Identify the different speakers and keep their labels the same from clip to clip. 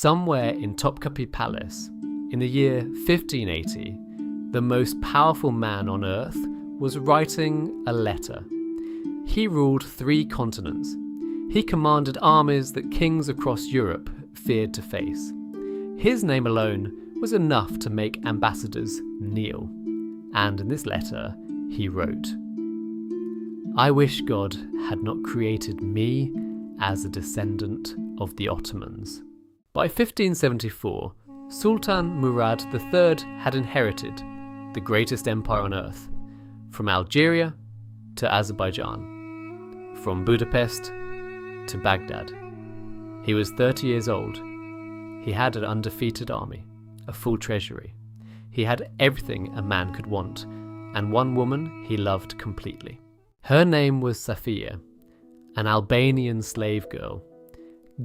Speaker 1: Somewhere in Topkapi Palace, in the year 1580, the most powerful man on earth was writing a letter. He ruled 3 continents. He commanded armies that kings across Europe feared to face. His name alone was enough to make ambassadors kneel. And in this letter, he wrote, "I wish God had not created me as a descendant of the Ottomans." By 1574, Sultan Murad III had inherited the greatest empire on earth, from Algeria to Azerbaijan, from Budapest to Baghdad. He was 30 years old. He had an undefeated army, a full treasury. He had everything a man could want, and one woman he loved completely. Her name was Safiya, an Albanian slave girl,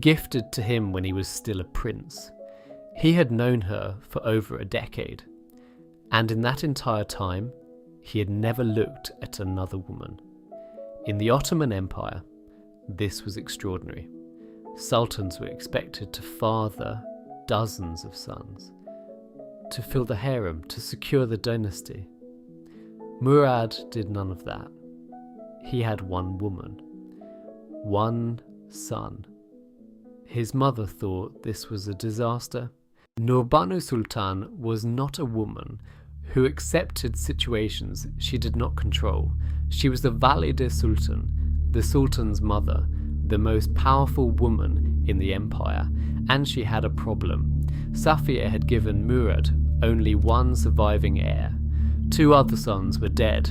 Speaker 1: gifted to him when he was still a prince. He had known her for over a decade, and in that entire time, he had never looked at another woman. In the Ottoman Empire, this was extraordinary. Sultans were expected to father dozens of sons, to fill the harem, to secure the dynasty. Murad did none of that. He had one woman, one son. His mother thought this was a disaster. Nurbanu Sultan was not a woman who accepted situations she did not control. She was the Valide Sultan, the Sultan's mother, the most powerful woman in the empire, and she had a problem. Safiya had given Murad only one surviving heir. 2 other sons were dead.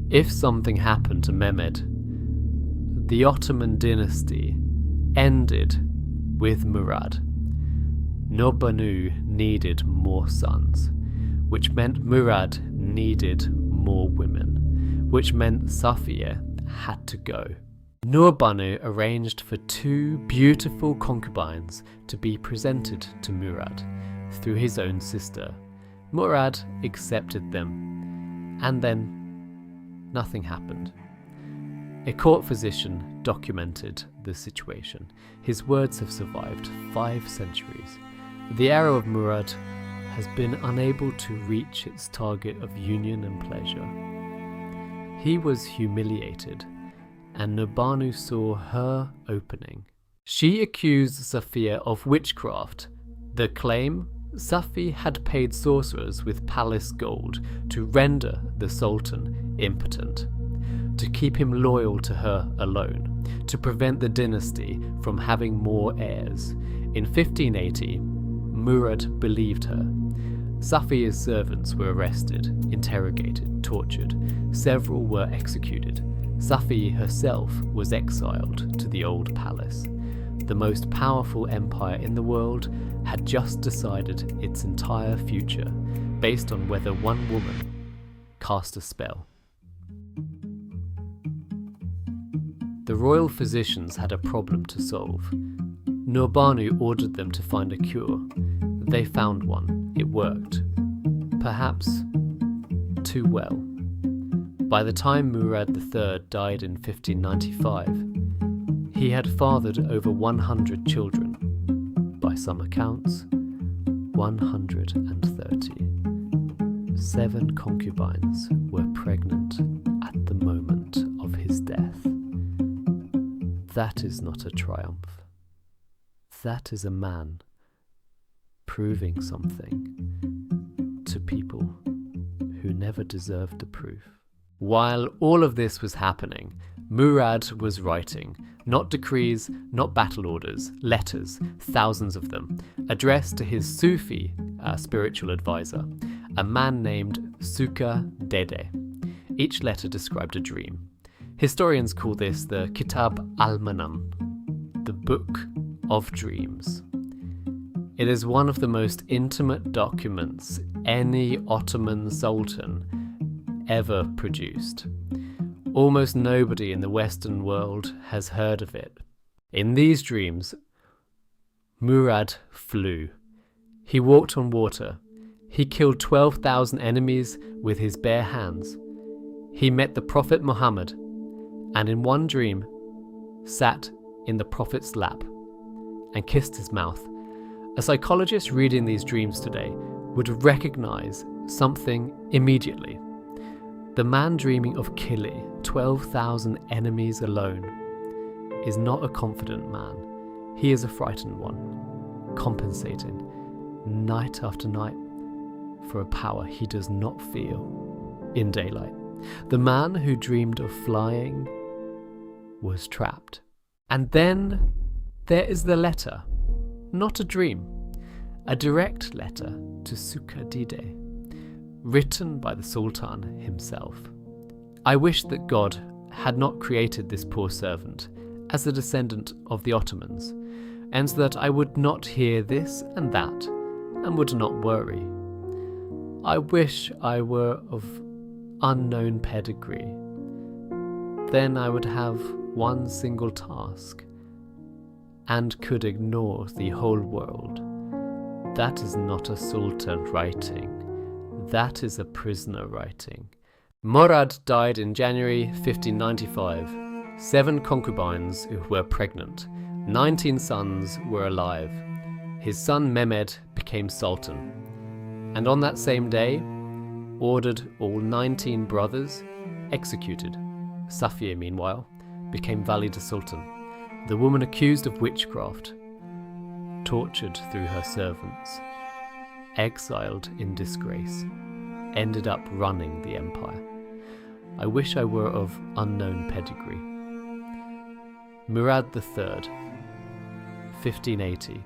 Speaker 1: If something happened to Mehmed, the Ottoman dynasty ended with Murad. Nurbanu needed more sons, which meant Murad needed more women, which meant Safiya had to go. Nurbanu arranged for 2 beautiful concubines to be presented to Murad through his own sister. Murad accepted them, and then nothing happened. A court physician documented the situation. His words have survived 5 centuries. The arrow of Murad has been unable to reach its target of union and pleasure. He was humiliated, and Nurbanu saw her opening. She accused Safiya of witchcraft. The claim: Safi had paid sorcerers with palace gold to render the Sultan impotent, to keep him loyal to her alone, to prevent the dynasty from having more heirs. In 1580, Murad believed her. Safiya's servants were arrested, interrogated, tortured. Several were executed. Safi herself was exiled to the old palace. The most powerful empire in the world had just decided its entire future based on whether one woman cast a spell. The royal physicians had a problem to solve. Nurbanu ordered them to find a cure. They found one. It worked. Perhaps too well. By the time Murad III died in 1595, he had fathered over 100 children. By some accounts, 130. 7 concubines were pregnant at the moment of his death. That is not a triumph. That is a man proving something to people who never deserved the proof. While all of this was happening, Murad was writing, not decrees, not battle orders, letters, thousands of them, addressed to his Sufi spiritual advisor, a man named Suka Dede. Each letter described a dream. Historians call this the Kitab al-Manam, the Book of Dreams. It is one of the most intimate documents any Ottoman Sultan ever produced. Almost nobody in the Western world has heard of it. In these dreams, Murad flew. He walked on water. He killed 12,000 enemies with his bare hands. He met the Prophet Muhammad, and in one dream, sat in the Prophet's lap and kissed his mouth. A psychologist reading these dreams today would recognize something immediately. The man dreaming of killing 12,000 enemies alone is not a confident man. He is a frightened one, compensating night after night for a power he does not feel in daylight. The man who dreamed of flying was trapped. And then there is the letter, not a dream, a direct letter to Sukadide, written by the Sultan himself. I wish that God had not created this poor servant as a descendant of the Ottomans, and that I would not hear this and that, and would not worry. I wish I were of unknown pedigree. Then I would have one single task, and could ignore the whole world. That is not a sultan writing. That is a prisoner writing. Murad died in January 1595. 7 concubines were pregnant. 19 sons were alive. His son Mehmed became sultan, and on that same day ordered all 19 brothers executed. Safia, meanwhile, became Valida Sultan, the woman accused of witchcraft, tortured through her servants, exiled in disgrace, ended up running the empire. I wish I were of unknown pedigree. Murad III, 1580.